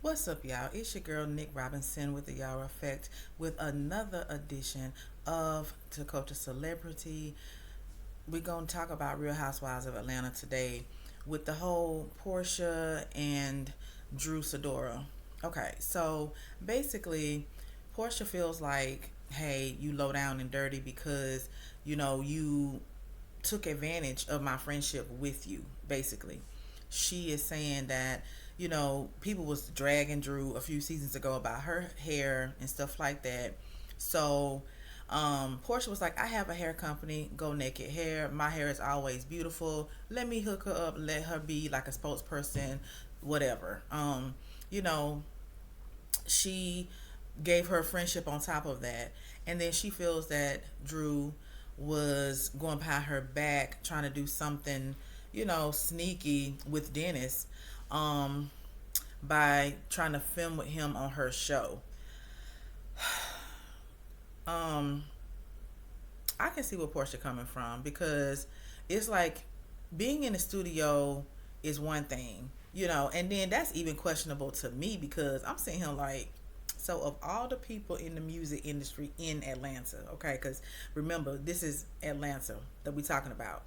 What's up, y'all? It's your girl Nick Robinson with the Y'all Effect with another edition of Dakota Celebrity. We're going to talk about Real Housewives of Atlanta today with the whole Porsha and drewsidora. Okay, so basically, Porsha feels like, hey, you low down and dirty because, you took advantage of my friendship with you, basically. She is saying that, people was dragging Drew a few seasons ago about her hair and stuff like that. So, Porsha was like, I have a hair company, Go Naked Hair. My hair is always beautiful. Let me hook her up, let her be like a spokesperson, whatever. You know, she gave her friendship on top of that. And then she feels that Drew was going behind her back trying to do something, sneaky with Dennis, um, by trying to film with him on her show. Um, I can see where Porsha coming from because it's like being in the studio is one thing, and then that's even questionable to me because I'm seeing him like, so of all the people in the music industry in Atlanta, okay, because remember this is Atlanta that we talking about.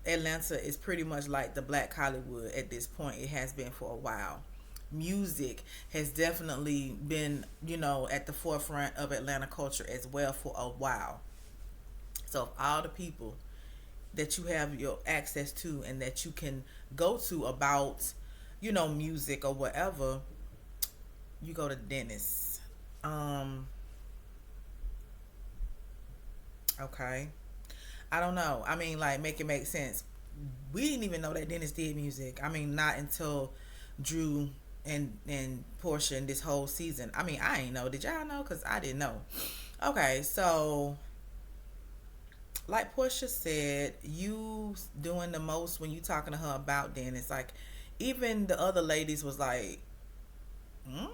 Atlanta is pretty much like the Black Hollywood at this point. It has been for a while. Music has definitely been, at the forefront of Atlanta culture as well for a while. So of all the people that you have your access to and that you can go to about, music or whatever, you go to Dennis. Um, okay. I don't know. I mean, like, make it make sense. We didn't even know that Dennis did music. I mean, not until Drew and Porsha in this whole season. I mean, I ain't know. Did y'all know? Because I didn't know. Okay, so like Porsha said, you doing the most when you talking to her about Dennis. Like, even the other ladies was like, hmm?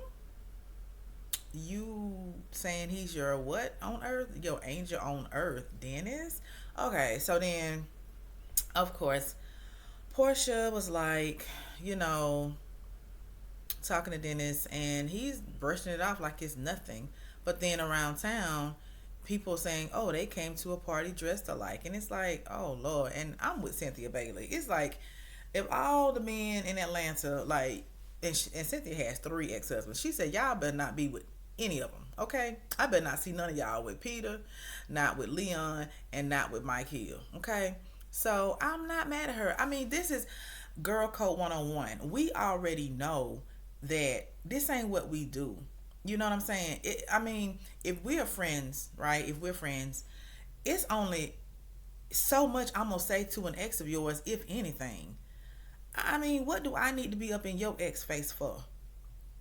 You saying he's your what on earth? Your angel on earth, Dennis? Okay, so then, of course, Porsha was like, you know, talking to Dennis, and he's brushing it off like it's nothing. But then around town, people saying, "Oh, they came to a party dressed alike," and it's like, "Oh Lord!" And I'm with Cynthia Bailey. It's like if all the men in Atlanta, like, and Cynthia has three ex-husbands. She said, "Y'all better not be with any of them." Okay, I better not see none of y'all with Peter, not with Leon, and not with Mike Hill. Okay, so I'm not mad at her. I mean, this is girl code 101. We already know that this ain't what we do. You know what I'm saying? I mean, if we're friends, right? If we're friends, it's only so much I'm gonna say to an ex of yours, if anything. I mean, what do I need to be up in your ex face for?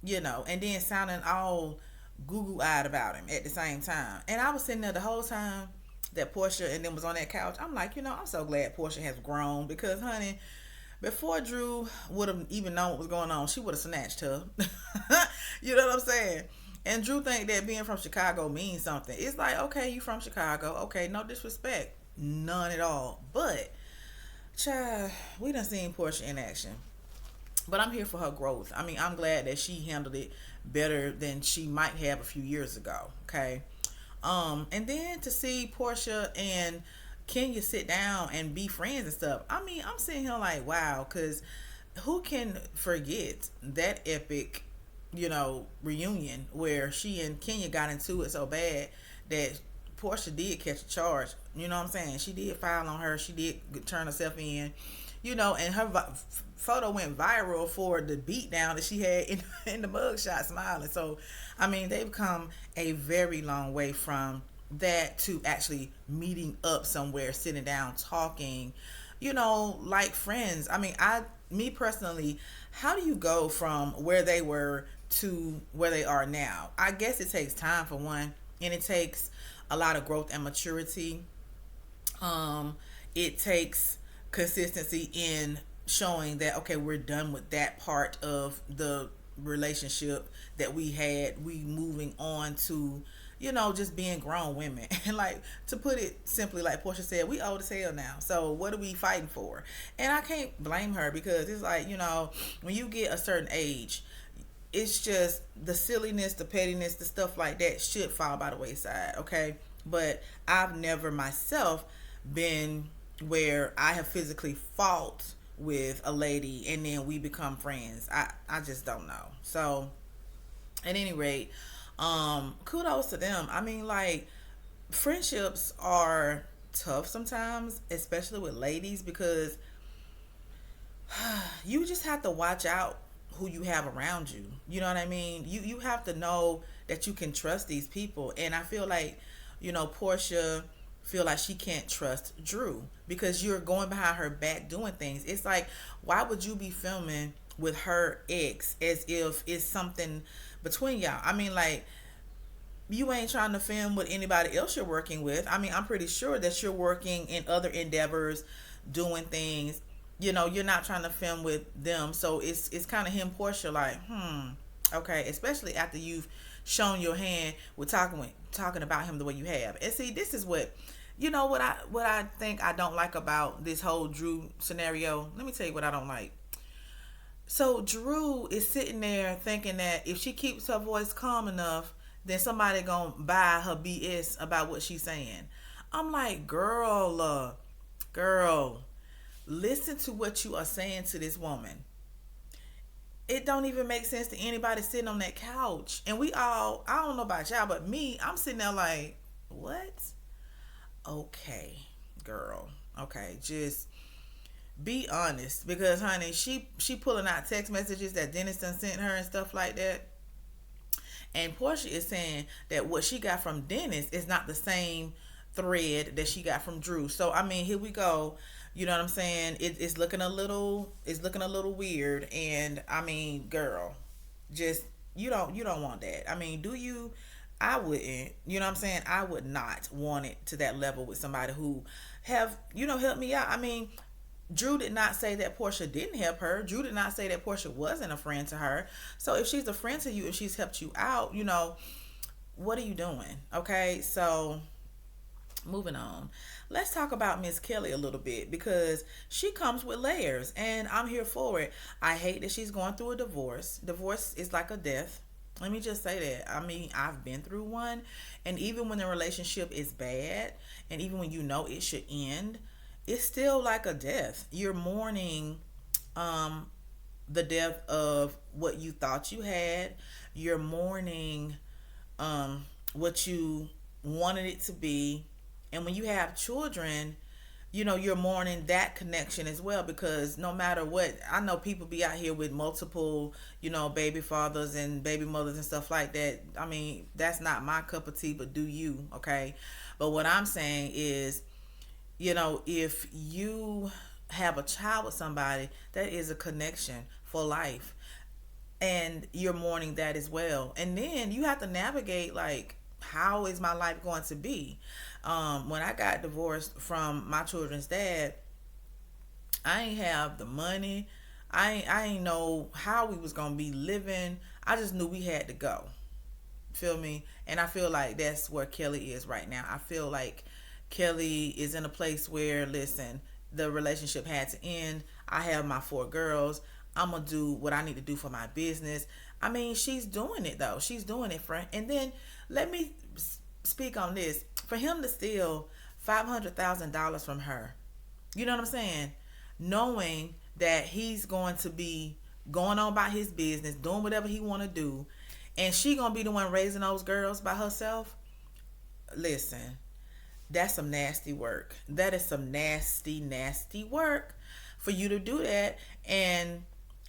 And then sounding all Google eyed about him at the same time. And I was sitting there the whole time that Porsha and them was on that couch. I'm like, I'm so glad Porsha has grown because, honey, before Drew would have even known what was going on, she would have snatched her. You know what I'm saying? And Drew think that being from Chicago means something. It's like, okay, you from Chicago. Okay, no disrespect. None at all. But, child, we done seen Porsha in action. But I'm here for her growth. I mean, I'm glad that she handled it better than she might have a few years ago. Okay. And then to see Porsha and Kenya sit down and be friends and stuff. I mean, I'm sitting here like, wow, because who can forget that epic, reunion where she and Kenya got into it so bad that Porsha did catch a charge. You know what I'm saying? She did file on her. She did turn herself in. And her photo went viral for the beatdown that she had in the mugshot smiling. So, I mean, they've come a very long way from that to actually meeting up somewhere, sitting down, talking, like friends. I mean, me personally, how do you go from where they were to where they are now? I guess it takes time for one, and it takes a lot of growth and maturity. It takes consistency in showing that, okay, we're done with that part of the relationship that we had. We moving on to, just being grown women. And like, to put it simply, like Porsha said, we old as hell now. So what are we fighting for? And I can't blame her because it's like, when you get a certain age, it's just the silliness, the pettiness, the stuff like that should fall by the wayside, okay? But I've never myself been where I have physically fought with a lady and then we become friends. I just don't know. So at any rate, kudos to them. I mean, like, friendships are tough sometimes, especially with ladies, because you just have to watch out who you have around you. You know what I mean? You have to know that you can trust these people. And I feel like, Porsha feel like she can't trust Drew because you're going behind her back doing things. It's like, why would you be filming with her ex as if it's something between y'all? I mean, like, you ain't trying to film with anybody else you're working with. I mean, I'm pretty sure that you're working in other endeavors, doing things. You're not trying to film with them. So it's kind of him, Porsha, like, okay, especially after you've shown your hand with talking about him the way you have. And see, this is what I think I don't like about this whole Drew scenario. Let me tell you what I don't like. So Drew is sitting there thinking that if she keeps her voice calm enough, then somebody gonna buy her BS about what she's saying. I'm like, girl, listen to what you are saying to this woman. It don't even make sense to anybody sitting on that couch. And I don't know about y'all, but me, I'm sitting there like, what? Okay, girl. Okay, just be honest. Because, honey, she pulling out text messages that Dennis done sent her and stuff like that. And Porsha is saying that what she got from Dennis is not the same thread that she got from Drew. So I mean, here we go. You know what I'm saying? It's looking a little weird. And I mean, girl, just you don't want that. I mean, do you? I wouldn't. You know what I'm saying? I would not want it to that level with somebody who have helped me out. I mean, Drew did not say that Porsha didn't help her. Drew did not say that Porsha wasn't a friend to her. So if she's a friend to you, if she's helped you out, what are you doing? Okay, so moving on. Let's talk about Miss Kelli a little bit because she comes with layers and I'm here for it. I hate that she's going through a divorce. Divorce is like a death. Let me just say that. I mean, I've been through one, and even when the relationship is bad and even when it should end, it's still like a death. You're mourning the death of what you thought you had. You're mourning what you wanted it to be. And when you have children, you're mourning that connection as well, because no matter what, I know people be out here with multiple, baby fathers and baby mothers and stuff like that. I mean, that's not my cup of tea, but do you, okay? But what I'm saying is, if you have a child with somebody, that is a connection for life. And you're mourning that as well. And then you have to navigate, like, how is my life going to be? When I got divorced from my children's dad, I ain't have the money. I ain't know how we was going to be living. I just knew we had to go. Feel me? And I feel like that's where Kelli is right now. I feel like Kelli is in a place where, listen, the relationship had to end. I have my 4 girls. I'm going to do what I need to do for my business. I mean, she's doing it, though. She's doing it, friend. And then let me speak on this. For him to steal $500,000 from her, you know what I'm saying? Knowing that he's going to be going on about his business, doing whatever he want to do, and she going to be the one raising those girls by herself. Listen, that's some nasty work. That is some nasty work for you to do that. And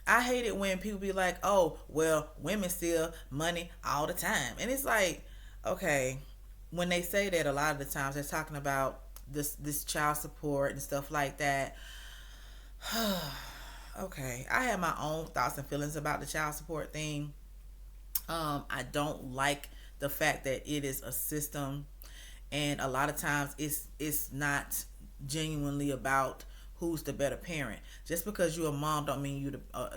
I hate it when people be like, oh, well, women steal money all the time. And it's like, okay, when they say that, a lot of the times they're talking about this child support and stuff like that. Okay, I have my own thoughts and feelings about the child support thing. I don't like the fact that it is a system, and a lot of times it's not genuinely about who's the better parent. Just because you're a mom don't mean you're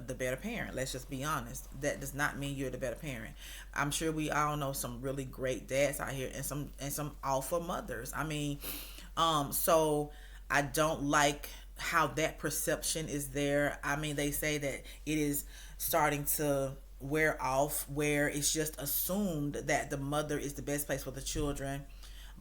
the better parent. Let's just be honest. That does not mean you're the better parent. I'm sure we all know some really great dads out here and some alpha mothers. I mean, so I don't like how that perception is there. I mean, they say that it is starting to wear off, where it's just assumed that the mother is the best place for the children.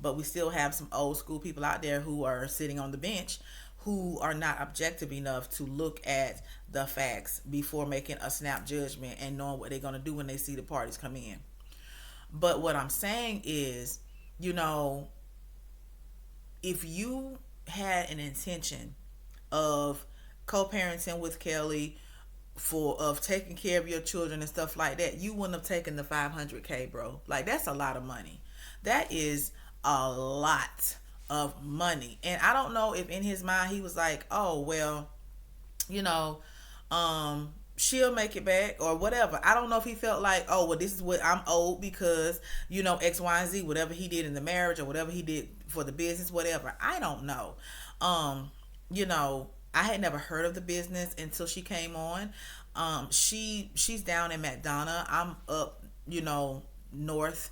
But we still have some old school people out there who are sitting on the bench, who are not objective enough to look at the facts before making a snap judgment and knowing what they're going to do when they see the parties come in. But what I'm saying is, you know, if you had an intention of co-parenting with Kelli, for of taking care of your children and stuff like that, you wouldn't have taken the 500K, bro. Like, that's a lot of money. That is a lot of money. And I don't know if in his mind he was like, oh well, you know, she'll make it back or whatever. I don't know if he felt like, oh well, this is what I'm owed because, you know, X, Y, and Z, whatever he did in the marriage or whatever he did for the business, whatever. I don't know. You know, I had never heard of the business until she came on. She's down in McDonough. I'm up, you know, north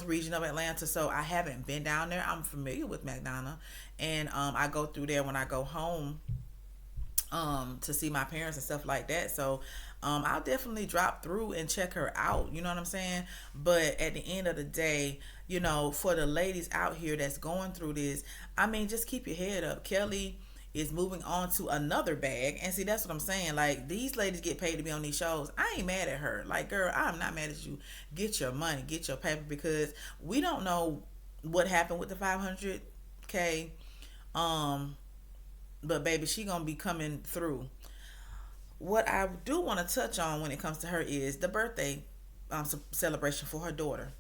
region of Atlanta, so I haven't been down there. I'm familiar with McDonough, and I go through there when I go home to see my parents and stuff like that. So I'll definitely drop through and check her out, you know what I'm saying? But at the end of the day, you know, for the ladies out here that's going through this, I mean, just keep your head up. Kelli is moving on to another bag. And see, that's what I'm saying. Like, these ladies get paid to be on these shows. I ain't mad at her. Like, girl, I'm not mad at you. Get your money, get your paper, because we don't know what happened with the 500K. But baby, she gonna be coming through. What I do want to touch on when it comes to her is the birthday celebration for her daughter.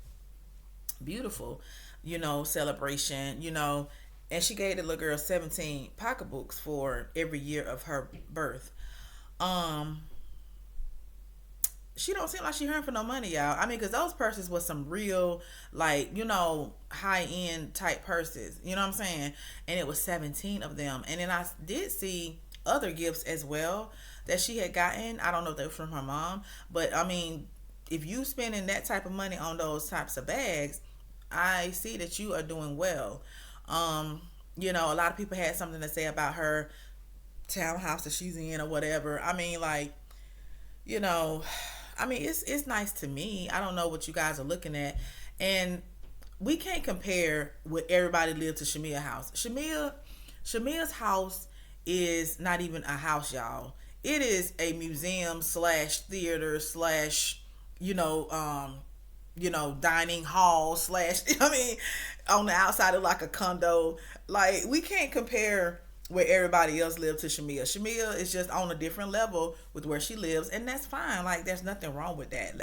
Beautiful, you know, celebration, you know. And she gave the little girl 17 pocketbooks for every year of her birth. She don't seem like she earned for no money, y'all. I mean, because those purses was some real, like, you know, high-end type purses. You know what I'm saying? And it was 17 of them. And then I did see other gifts as well that she had gotten. I don't know if they were from her mom. But, I mean, if you spending that type of money on those types of bags, I see that you are doing well. You know, a lot of people had something to say about her townhouse that she's in or whatever. I mean, like, you know, I mean, it's nice to me. I don't know what you guys are looking at. And we can't compare what everybody lived to Shamia's house. Shamia's house is not even a house, y'all. It is a museum slash theater slash, you know, dining hall slash, I mean, on the outside of like a condo. Like, we can't compare where everybody else lived to Shamia. Shamia is just on a different level with where she lives, and that's fine. Like, there's nothing wrong with that.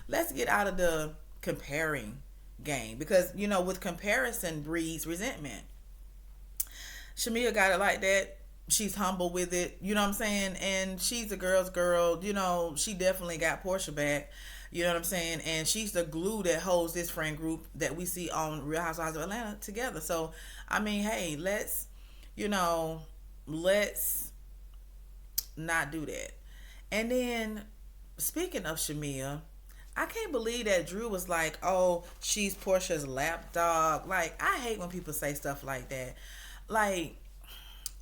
Let's get out of the comparing game, because, you know, with comparison breeds resentment. Shamia got it like that. She's humble with it, you know what I'm saying? And she's a girl's girl, you know. She definitely got Porsha back, you know what I'm saying? And she's the glue that holds this friend group that we see on Real Housewives of Atlanta together. So, I mean, hey, let's not do that. And then, speaking of Shamia, I can't believe that Drew was like, oh, she's Porsha's lapdog. Like, I hate when people say stuff like that. Like,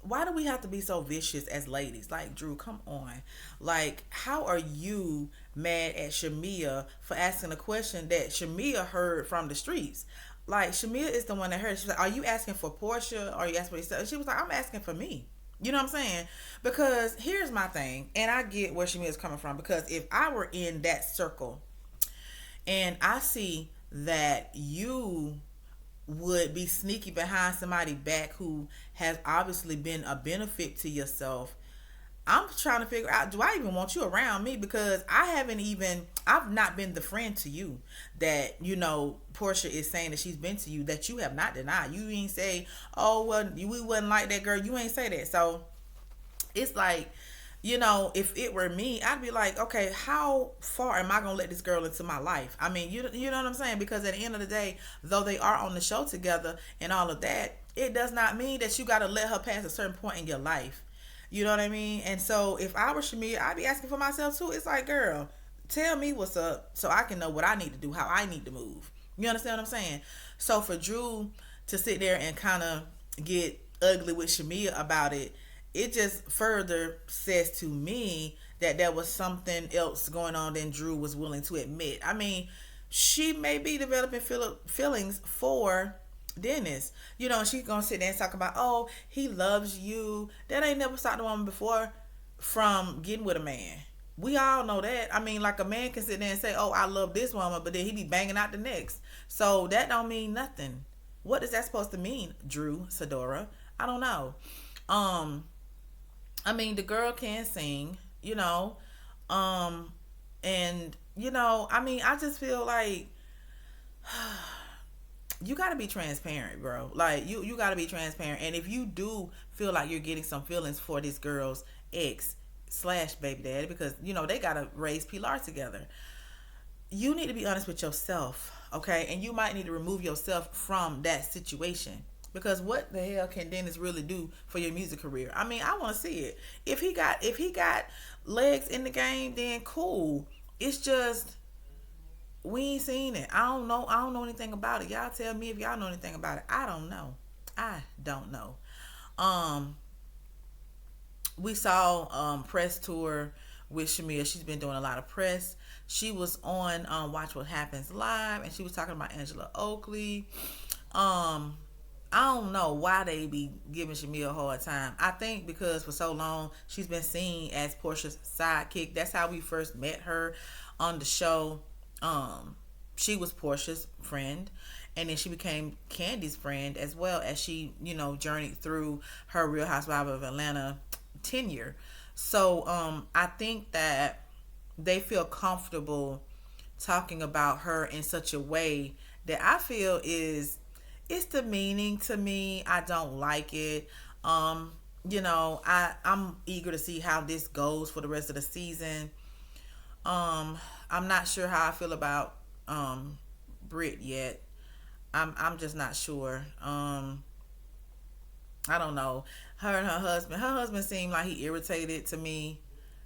why do we have to be so vicious as ladies? Like, Drew, come on. Like, how are you mad at Shamia for asking a question that Shamia heard from the streets? Like, Shamia is the one that heard. She's like, are you asking for Porsha? Or are you asking for yourself? She was like, I'm asking for me. You know what I'm saying? Because here's my thing, and I get where Shamia's coming from, because if I were in that circle and I see that you would be sneaky behind somebody back who has obviously been a benefit to yourself, I'm trying to figure out, do I even want you around me? Because I've not been the friend to you that, you know, Porsha is saying that she's been to you, that you have not denied. You ain't say, oh, well, we wasn't like that, girl. You ain't say that. So it's like, you know, if it were me, I'd be like, okay, how far am I going to let this girl into my life? I mean, you know what I'm saying? Because at the end of the day, though they are on the show together and all of that, it does not mean that you got to let her pass a certain point in your life. You know what I mean? And so if I were Shamia, I'd be asking for myself too. It's like, girl, tell me what's up so I can know what I need to do, how I need to move. You understand what I'm saying? So for Drew to sit there and kind of get ugly with Shamia about it, it just further says to me that there was something else going on than Drew was willing to admit. I mean, she may be developing feelings for Dennis. You know, and she's gonna sit there and talk about, oh, he loves you. That ain't never stopped a woman before from getting with a man. We all know that. I mean, like a man can sit there and say, oh, I love this woman, but then he be banging out the next. So that don't mean nothing. What is that supposed to mean, Drewsidora? I don't know. I mean, the girl can sing, you know. And, you know, I mean, I just feel like you got to be transparent, bro. Like, you got to be transparent. And if you do feel like you're getting some feelings for this girl's ex slash baby daddy, because, you know, they got to raise Pilar together, you need to be honest with yourself, okay? And you might need to remove yourself from that situation. Because what the hell can Dennis really do for your music career? I mean, I want to see it. If he got legs in the game, then cool. It's just we ain't seen it. I don't know anything about it. Y'all tell me if y'all know anything about it. I don't know. We saw press tour with Shamia. She's been doing a lot of press. She was on Watch What Happens Live, and she was talking about Angela Oakley. I don't know why they be giving Shamia a hard time. I think because for so long she's been seen as Porsha's sidekick. That's how we first met her on the show. She was Porsha's friend, and then she became Candy's friend as well as she, you know, journeyed through her Real Housewives of Atlanta tenure. So I think that they feel comfortable talking about her in such a way that I feel it's demeaning to me. I don't like it. You know, I'm eager to see how this goes for the rest of the season. I'm not sure how I feel about Britt yet. I'm just not sure. I don't know. Her and her husband seemed like he irritated to me.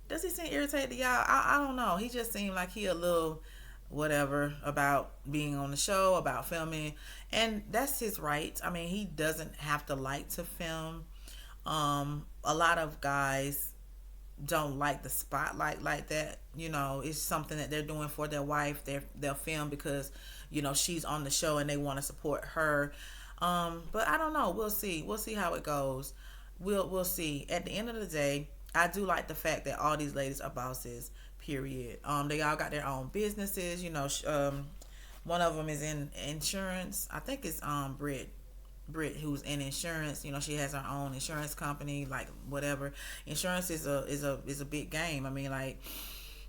Does he seem irritated to y'all? I don't know. He just seemed like he a little whatever about being on the show, about filming, and that's his right. I mean, he doesn't have to like to film. A lot of guys don't like the spotlight like that. You know, it's something that they're doing for their wife. They'll film because, you know, she's on the show and they want to support her. But I don't know. We'll see how it goes. We'll see. At the end of the day, I do like the fact that all these ladies are bosses. Period. They all got their own businesses. You know, one of them is in insurance. I think it's Britt, who's in insurance. You know, she has her own insurance company. Like whatever. Insurance is a big game. I mean, like,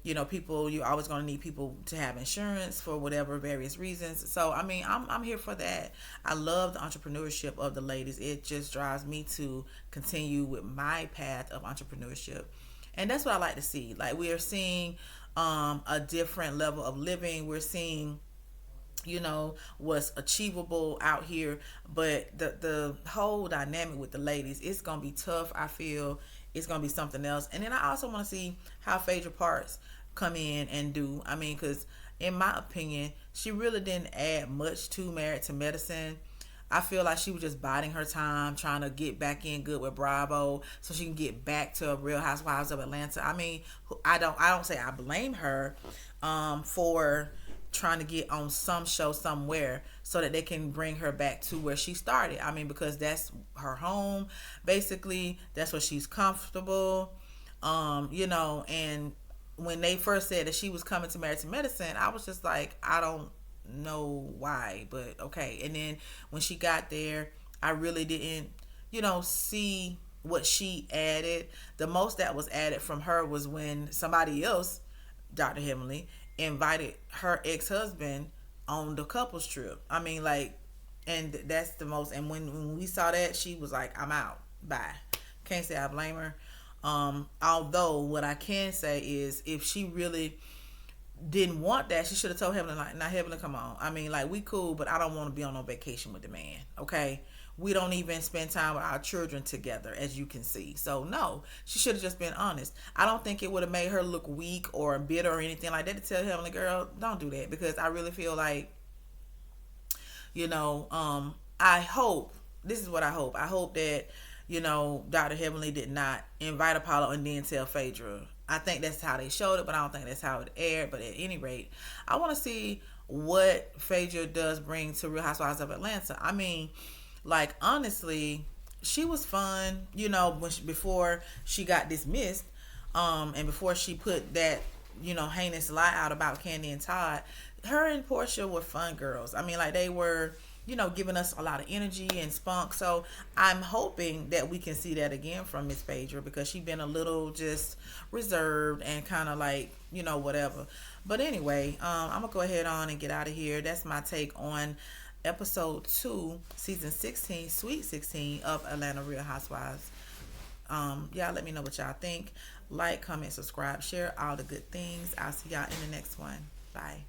you know, you're always going to need people to have insurance for whatever various reasons. So I mean, I'm here for that. I love the entrepreneurship of the ladies. It just drives me to continue with my path of entrepreneurship. And that's what I like to see. Like, we are seeing a different level of living. We're seeing, you know, what's achievable out here. But the whole dynamic with the ladies, it's going to be tough. I feel it's going to be something else. And then I also want to see how Phaedra Parks come in and do. I mean, because in my opinion, she really didn't add much to Married to Medicine. I feel like she was just biding her time, trying to get back in good with Bravo so she can get back to Real Housewives of Atlanta. I mean, I don't say I blame her for trying to get on some show somewhere so that they can bring her back to where she started. I mean, because that's her home, basically. That's where she's comfortable. You know, and when they first said that she was coming to Married to Medicine, I was just like, I don't know why, but okay. And then when she got there, I really didn't, you know, see what she added. The most that was added from her was when somebody else, Dr. Heavenly, invited her ex-husband on the couples trip. I mean, like, and that's the most. And when we saw that, she was like, I'm out, bye. Can't say I blame her. Although what I can say is, if she really didn't want that, she should have told Heavenly, like, now Heavenly, come on. I mean, like, we cool, but I don't want to be on no vacation with the man. Okay, we don't even spend time with our children together, as you can see. So no, she should have just been honest. I don't think it would have made her look weak or bitter or anything like that to tell Heavenly, girl, don't do that, because I really feel like, you know, I hope, this is what I hope that, you know, Dr. Heavenly did not invite Apollo and then tell Phaedra. I think that's how they showed it, but I don't think that's how it aired. But at any rate, I want to see what Phaedra does bring to Real Housewives of Atlanta. I mean, like, honestly, she was fun, before she got dismissed, and before she put that, heinous lie out about Candy and Todd. Her and Porsha were fun girls. I mean, like, they were, giving us a lot of energy and spunk. So I'm hoping that we can see that again from Miss Phaedra, because she's been a little just reserved and kind of like, whatever. But anyway, I'm gonna go ahead on and get out of here. That's my take on episode 2, season 16, Sweet 16 of Atlanta Real Housewives. Y'all let me know what y'all think. Like, comment, subscribe, share all the good things. I'll see y'all in the next one. Bye.